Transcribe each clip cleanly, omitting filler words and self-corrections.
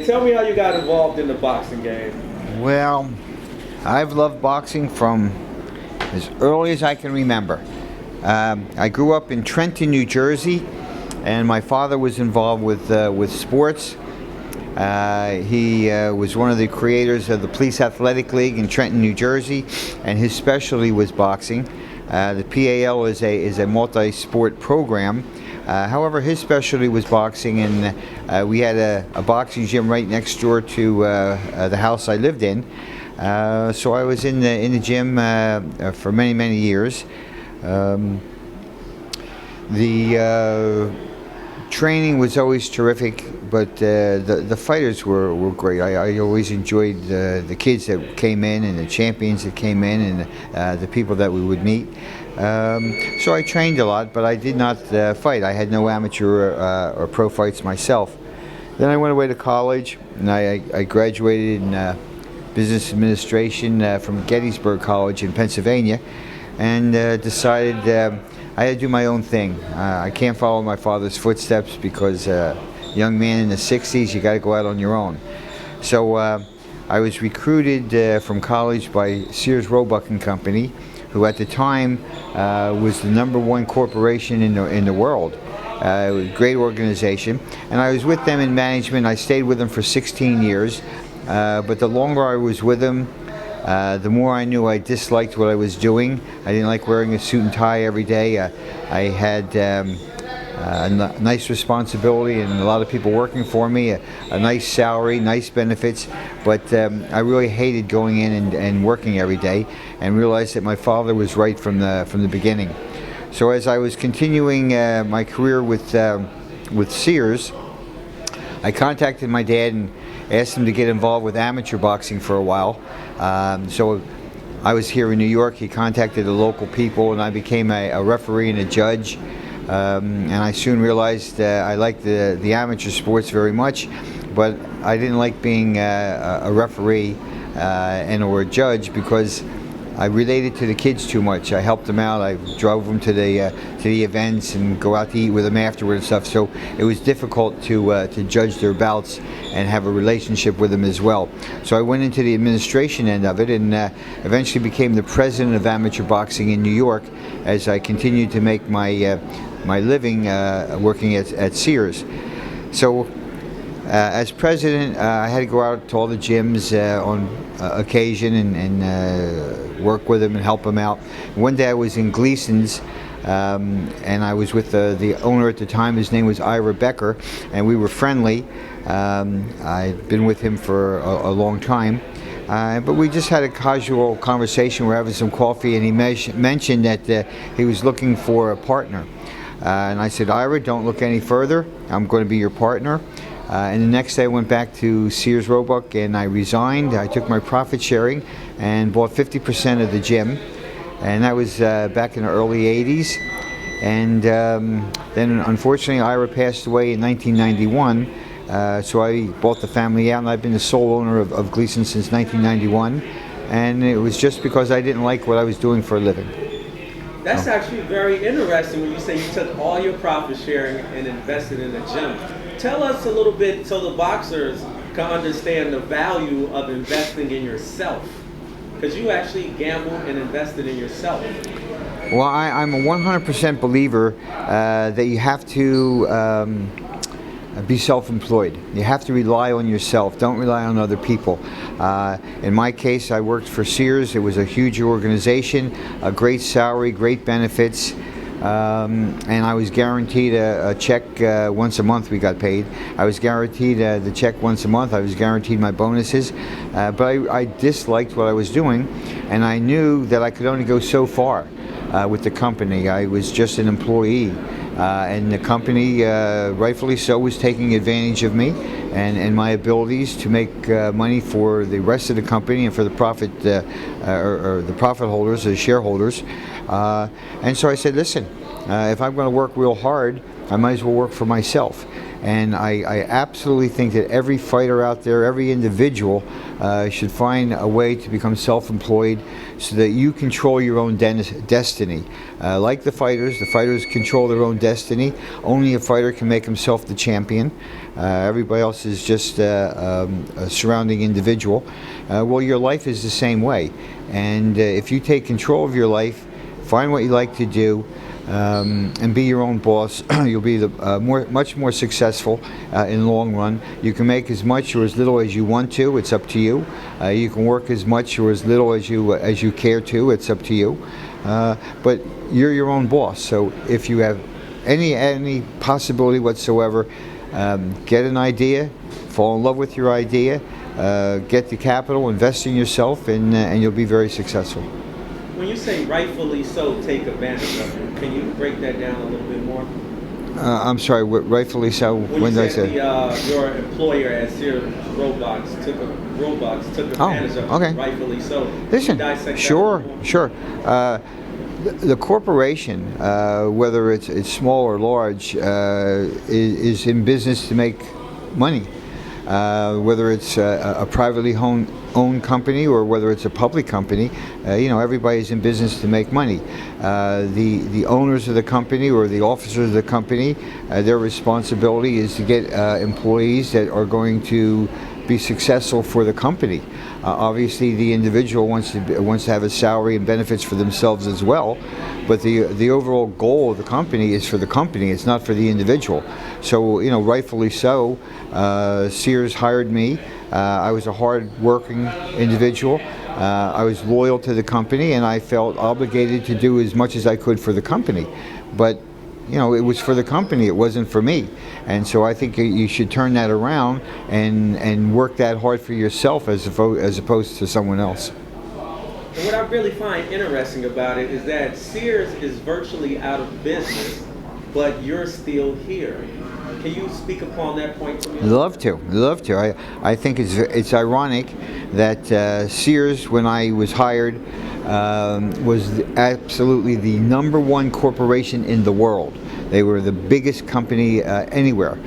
tell me how you got involved in the boxing game. Well, I've loved boxing from as early as I can remember. I grew up in Trenton, New Jersey, and my father was involved with sports. He was one of the creators of the Police Athletic League in Trenton, New Jersey, and his specialty was boxing. The PAL is a multi-sport program. However, his specialty was boxing, and we had a boxing gym right next door to the house I lived in. So I was in the gym for many years. The training was always terrific, but the fighters were great. I always enjoyed the kids that came in and the champions that came in and the people that we would meet. So I trained a lot, but I did not fight. I had no amateur or pro fights myself. Then I went away to college, and I graduated in business administration from Gettysburg College in Pennsylvania, and decided I had to do my own thing. I can't follow my father's footsteps because young man in the 60s, you got to go out on your own. So I was recruited from college by Sears Roebuck and Company, who at the time was the #1 corporation in the world. Great organization, and I was with them in management. I stayed with them for 16 years, but the longer I was with them, the more I knew I disliked what I was doing. I didn't like wearing a suit and tie every day. I had a nice responsibility and a lot of people working for me, a nice salary, nice benefits, but I really hated going in and working every day, and realized that my father was right from the beginning. So as I was continuing my career with Sears, I contacted my dad and asked him to get involved with amateur boxing for a while. So I was here in New York. He contacted the local people, and I became a referee and a judge. And I soon realized I liked the amateur sports very much, but I didn't like being a referee or a judge because I related to the kids too much. I helped them out. I drove them to the events and go out to eat with them afterward and stuff. So it was difficult to judge their bouts and have a relationship with them as well. So I went into the administration end of it, and eventually became the president of amateur boxing in New York as I continued to make my living working at Sears. So as president, I had to go out to all the gyms on occasion and work with them and help them out. One day I was in Gleasons, and I was with the owner at the time. His name was Ira Becker, and we were friendly. I'd been with him for a long time. But we just had a casual conversation. We're having some coffee, and he mentioned that he was looking for a partner. And I said, Ira, don't look any further. I'm going to be your partner. And the next day I went back to Sears Roebuck and I resigned. I took my profit sharing and bought 50% of the gym. And that was back in the early 80s. And then unfortunately Ira passed away in 1991. So I bought the family out, and I've been the sole owner of Gleasons since 1991. And it was just because I didn't like what I was doing for a living. That's actually very interesting when you say you took all your profit sharing and invested in the gym. Tell us a little bit so the boxers can understand the value of investing in yourself. Because you actually gambled and invested in yourself. Well, I'm a 100% believer that you have to be self-employed. You have to rely on yourself. Don't rely on other people. In my case, I worked for Sears. It was a huge organization, a great salary, great benefits, and I was guaranteed a check once a month. We got paid. I was guaranteed the check once a month. I was guaranteed my bonuses, but I disliked what I was doing, and I knew that I could only go so far with the company. I was just an employee. And the company, rightfully so, was taking advantage of me and my abilities to make money for the rest of the company and for the profit or the profit holders, the shareholders. And so I said, listen, if I'm going to work real hard, I might as well work for myself. And I absolutely think that every fighter out there, every individual, should find a way to become self-employed so that you control your own destiny. Like the fighters control their own destiny. Only a fighter can make himself the champion. Everybody else is just a surrounding individual. Well, your life is the same way. And if you take control of your life, find what you like to do, and be your own boss, you'll be much more successful in the long run. You can make as much or as little as you want to. It's up to you. You can work as much or as little as you care to. It's up to you. But you're your own boss. So if you have any possibility whatsoever, get an idea, fall in love with your idea, get the capital, invest in yourself, and you'll be very successful. When you say rightfully so, take advantage of it, can you break that down a little bit more? I'm sorry, rightfully so. When you said your employer at Sears Robots took advantage of it, rightfully so. Listen, sure. The corporation, whether it's small or large, is in business to make money. Whether it's a privately owned company or whether it's a public company, everybody's in business to make money. The owners of the company or the officers of the company, their responsibility is to get employees that are going to be successful for the company. Obviously, the individual wants to have a salary and benefits for themselves as well, but the overall goal of the company is for the company. It's not for the individual. So, rightfully so, Sears hired me. I was a hard-working individual. I was loyal to the company, and I felt obligated to do as much as I could for the company. But it was for the company, it wasn't for me. And so I think you should turn that around and work that hard for yourself as opposed to someone else. And what I really find interesting about it is that Sears is virtually out of business, but you're still here. Can you speak upon that point to me? Love to. I think it's ironic that Sears, when I was hired, was absolutely the #1 corporation in the world. They were the biggest company anywhere.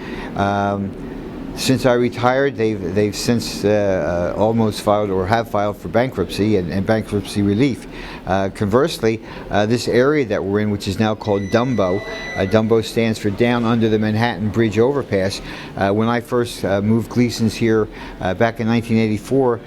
Since I retired, they've since almost filed or have filed for bankruptcy and bankruptcy relief. Conversely, this area that we're in, which is now called Dumbo, Dumbo stands for Down Under the Manhattan Bridge Overpass. When I first moved Gleasons here back in 1984,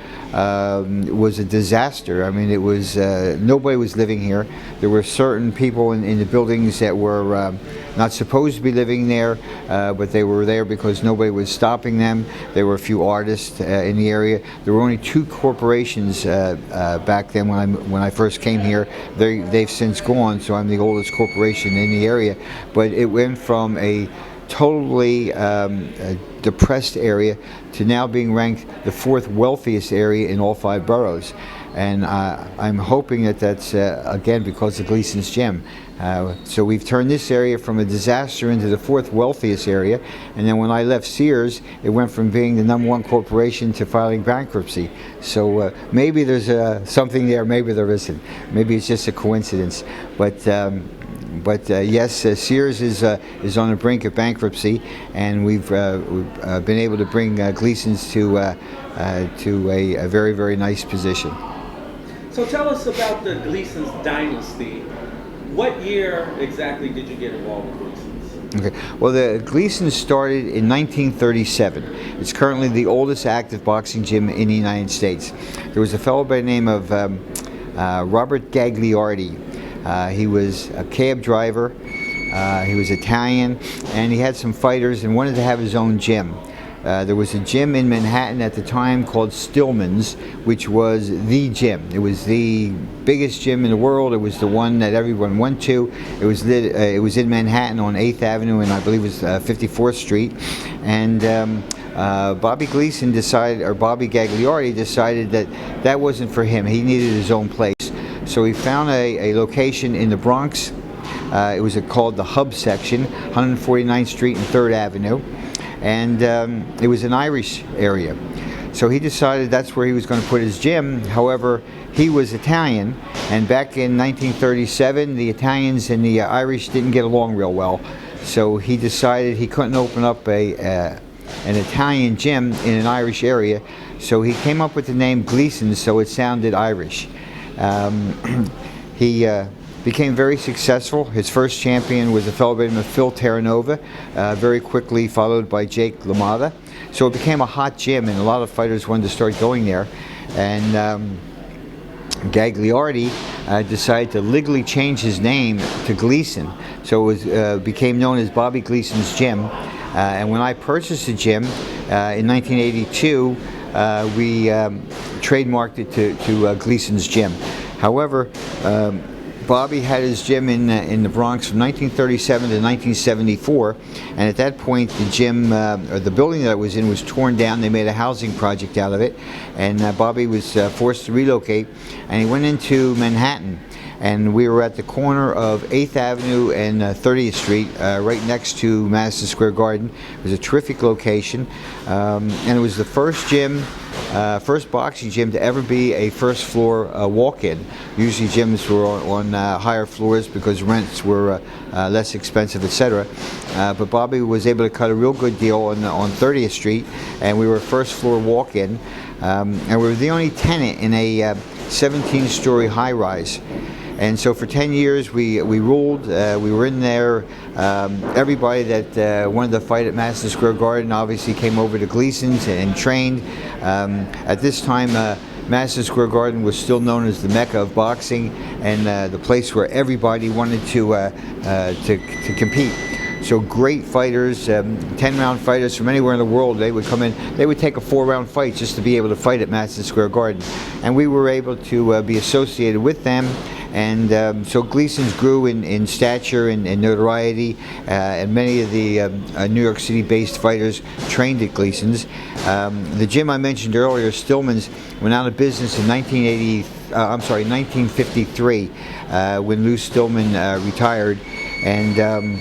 was a disaster. I mean, it was nobody was living here. There were certain people in the buildings that were not supposed to be living there, but they were there because nobody was stopping them. There were a few artists in the area. There were only 2 corporations back then when I first came here. They've since gone, so I'm the oldest corporation in the area. But it went from a totally depressed area to now being ranked the 4th wealthiest area in all 5 boroughs. And I'm hoping that that's, again, because of Gleason's Gym. So we've turned this area from a disaster into the 4th wealthiest area. And then when I left Sears, it went from being the #1 corporation to filing bankruptcy. So maybe there's something there, maybe there isn't. Maybe it's just a coincidence. But yes, Sears is on the brink of bankruptcy, and we've been able to bring Gleasons to a very, very nice position. So tell us about the Gleasons dynasty. What year exactly did you get involved with Gleasons? Okay. Well, the Gleasons started in 1937. It's currently the oldest active boxing gym in the United States. There was a fellow by the name of Robert Gagliardi. He was a cab driver. He was Italian, and he had some fighters and wanted to have his own gym. There was a gym in Manhattan at the time called Stillman's, which was the gym. It was the biggest gym in the world. It was the one that everyone went to. It was in Manhattan on 8th Avenue and I believe it was 54th Street. And Bobby Gagliardi decided that that wasn't for him. He needed his own place. So he found a location in the Bronx. It was called the Hub section, 149th Street and 3rd Avenue. And it was an Irish area. So he decided that's where he was going to put his gym. However, he was Italian, and back in 1937, the Italians and the Irish didn't get along real well. So he decided he couldn't open up an Italian gym in an Irish area, so he came up with the name Gleasons, so it sounded Irish. He became very successful. His first champion was a fellow by the name of Phil Terranova, very quickly followed by Jake LaMotta. So it became a hot gym, and a lot of fighters wanted to start going there. And Gagliardi decided to legally change his name to Gleason, so it was, became known as Bobby Gleason's Gym. And when I purchased the gym in 1982, we trademarked it to Gleason's Gym. However, Bobby had his gym in the Bronx from 1937 to 1974, and at that point the gym, or the building that it was in, was torn down. They made a housing project out of it, and Bobby was forced to relocate, and he went into Manhattan. And we were at the corner of 8th Avenue and 30th Street, right next to Madison Square Garden. It was a terrific location, and it was the first gym, first boxing gym to ever be a first floor walk-in. Usually gyms were on higher floors because rents were less expensive, etc. But Bobby was able to cut a real good deal on 30th Street, and we were first floor walk-in, and we were the only tenant in a 17-story high-rise. And so for 10 years we ruled. We were in there. Everybody that wanted to fight at Madison Square Garden obviously came over to Gleasons and trained. At this time, Madison Square Garden was still known as the Mecca of boxing, and the place where everybody wanted to compete. So great fighters, 10-round fighters from anywhere in the world, they would come in. They would take a 4-round fight just to be able to fight at Madison Square Garden. And we were able to be associated with them. And so Gleasons grew in stature and notoriety, and many of the New York City-based fighters trained at Gleasons. The gym I mentioned earlier, Stillman's, went out of business in 1953, when Lou Stillman retired, and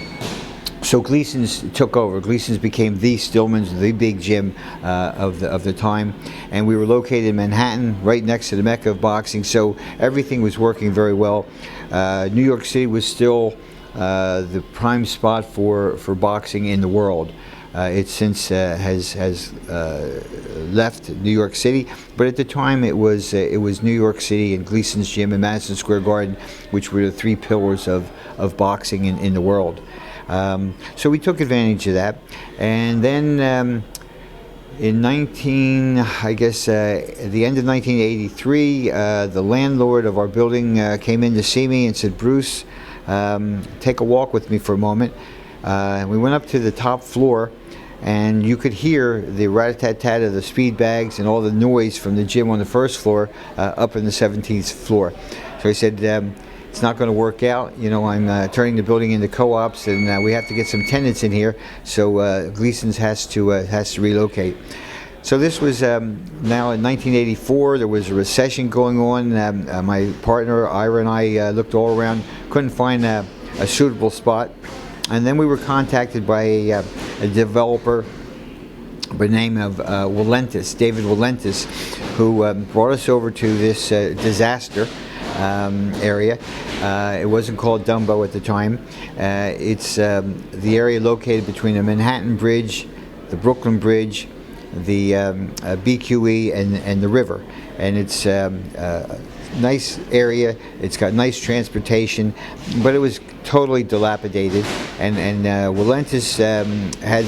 so Gleasons took over. Gleasons became the Stillman's, the big gym of the time, and we were located in Manhattan, right next to the Mecca of boxing. So everything was working very well. New York City was still the prime spot for boxing in the world. It since has left New York City, but at the time it was New York City and Gleason's Gym and Madison Square Garden, which were the three pillars of boxing in the world. So we took advantage of that, and then in at the end of 1983, the landlord of our building came in to see me and said, "Bruce, take a walk with me for a moment." And we went up to the top floor, and you could hear the rat-a-tat-tat of the speed bags and all the noise from the gym on the first floor up in the 17th floor. So he said, "It's not going to work out. You know, I'm turning the building into co-ops, and we have to get some tenants in here. So Gleasons has to relocate." So this was now in 1984. There was a recession going on. My partner Ira and I looked all around, couldn't find a suitable spot, and then we were contacted by a developer by the name of David Walentis, who brought us over to this disaster area. It wasn't called Dumbo at the time. It's the area located between the Manhattan Bridge, the Brooklyn Bridge, the BQE, and the river. And it's a nice area. It's got nice transportation, but it was totally dilapidated. And Walentis had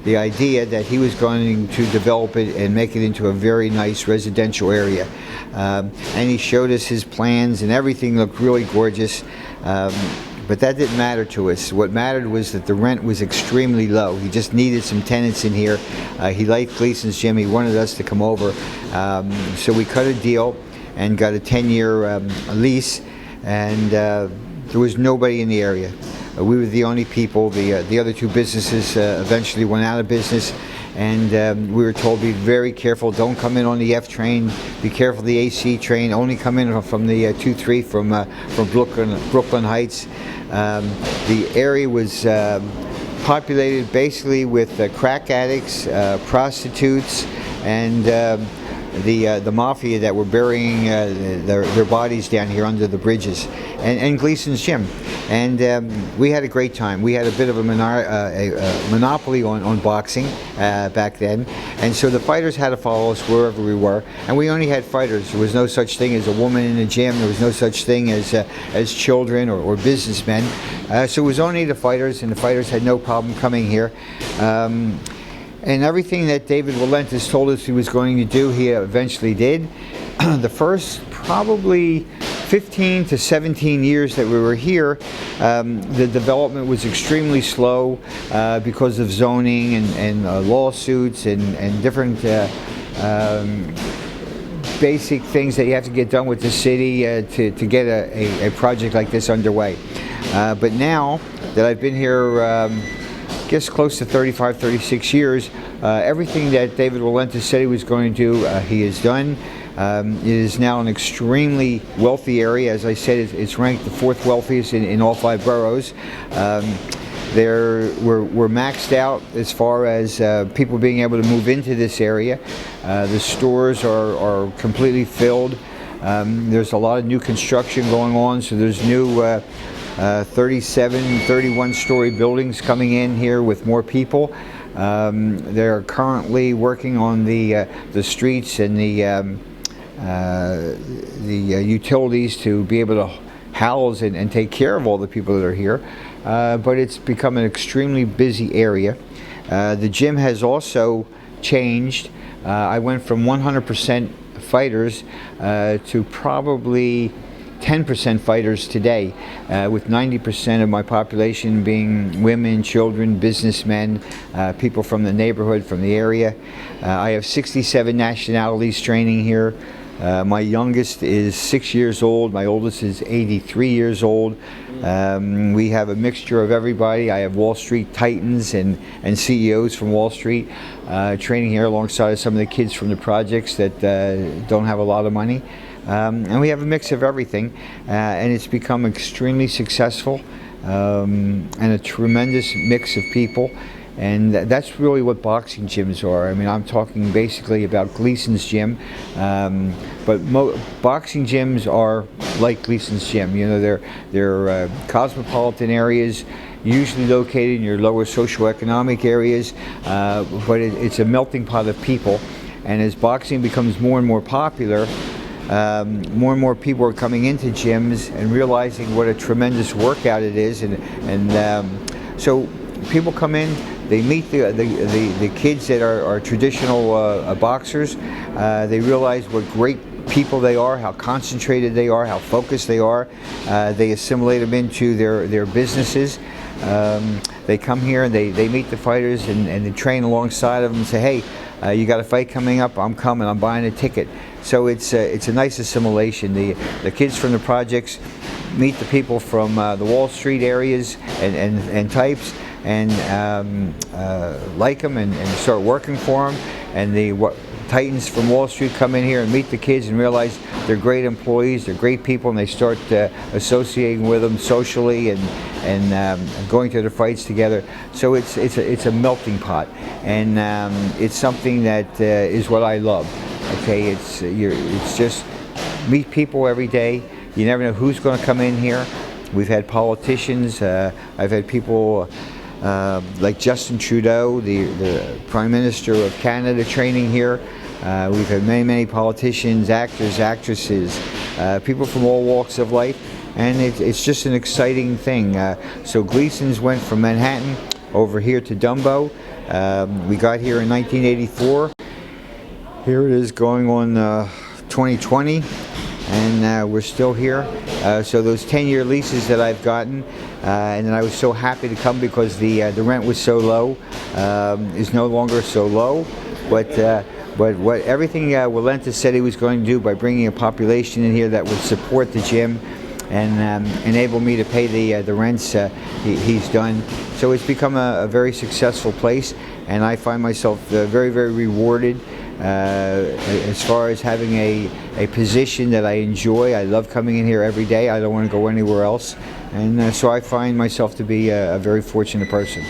the idea that he was going to develop it and make it into a very nice residential area. And he showed us his plans, and everything looked really gorgeous. But that didn't matter to us. What mattered was that the rent was extremely low. He just needed some tenants in here. He liked Gleason's Gym. He wanted us to come over. So we cut a deal and got a 10-year lease, and there was nobody in the area. We were the only people. The other two businesses eventually went out of business, and we were told, be very careful, don't come in on the F train, be careful of the AC train, only come in from the 2-3 from Brooklyn Heights. The area was populated basically with crack addicts, prostitutes, and the mafia that were burying their bodies down here under the bridges, and Gleasons Gym. And we had a great time. We had a bit of a monopoly on boxing back then, and so the fighters had to follow us wherever we were, and we only had fighters. There was no such thing as a woman in the gym. There was no such thing as children or businessmen. So it was only the fighters, and the fighters had no problem coming here. And everything that David Walentis told us he was going to do, he eventually did. The first probably 15 to 17 years that we were here, the development was extremely slow because of zoning and lawsuits and different basic things that you have to get done with the city to get a project like this underway. But now that I've been here, I guess close to 35, 36 years, everything that David Walentis said he was going to do, he has done. It is now an extremely wealthy area. As I said, it's ranked the 4th wealthiest in all 5 boroughs. We're maxed out as far as people being able to move into this area. The stores are completely filled. There's a lot of new construction going on, so there's new 37, 31-story buildings coming in here with more people. They're currently working on the streets and the utilities to be able to house and take care of all the people that are here. But it's become an extremely busy area. The gym has also changed. I went from 100% fighters to probably 10% fighters today, with 90% of my population being women, children, businessmen, people from the neighborhood, from the area. I have 67 nationalities training here. My youngest is 6 years old. My oldest is 83 years old. We have a mixture of everybody. I have Wall Street titans and CEOs from Wall Street training here alongside some of the kids from the projects that don't have a lot of money. And we have a mix of everything, and it's become extremely successful, and a tremendous mix of people. And that's really what boxing gyms are. I mean, I'm talking basically about Gleasons Gym, but boxing gyms are like Gleasons Gym. You know, they're cosmopolitan areas, usually located in your lower socioeconomic areas, but it's a melting pot of people. And as boxing becomes more and more popular, more and more people are coming into gyms and realizing what a tremendous workout it is, and so people come in. They meet the kids that are traditional boxers. They realize what great people they are, how concentrated they are, how focused they are. They assimilate them into their businesses. They come here and they meet the fighters and they train alongside of them and say, hey, you got a fight coming up, I'm coming, I'm buying a ticket. So it's a nice assimilation. The kids from the projects meet the people from the Wall Street areas and types, and like them and start working for them. And the titans from Wall Street come in here and meet the kids and realize they're great employees, they're great people, and they start associating with them socially and going to their fights together. So it's a melting pot, and it's something that is what I love. Okay, it's just meet people every day. You never know who's going to come in here. We've had politicians. I've had people like Justin Trudeau, the Prime Minister of Canada, training here. We've had many politicians, actors, actresses, people from all walks of life, and it's just an exciting thing. So Gleasons went from Manhattan over here to Dumbo. We got here in 1984. Here it is going on 2020, and we're still here. So those 10-year leases that I've gotten, and then I was so happy to come because the rent was so low, is no longer so low. But what everything Walentis said he was going to do by bringing a population in here that would support the gym and enable me to pay the rents, he's done. So it's become a very successful place, and I find myself very rewarded as far as having a position that I enjoy. I love coming in here every day. I don't want to go anywhere else, and so I find myself to be a very fortunate person.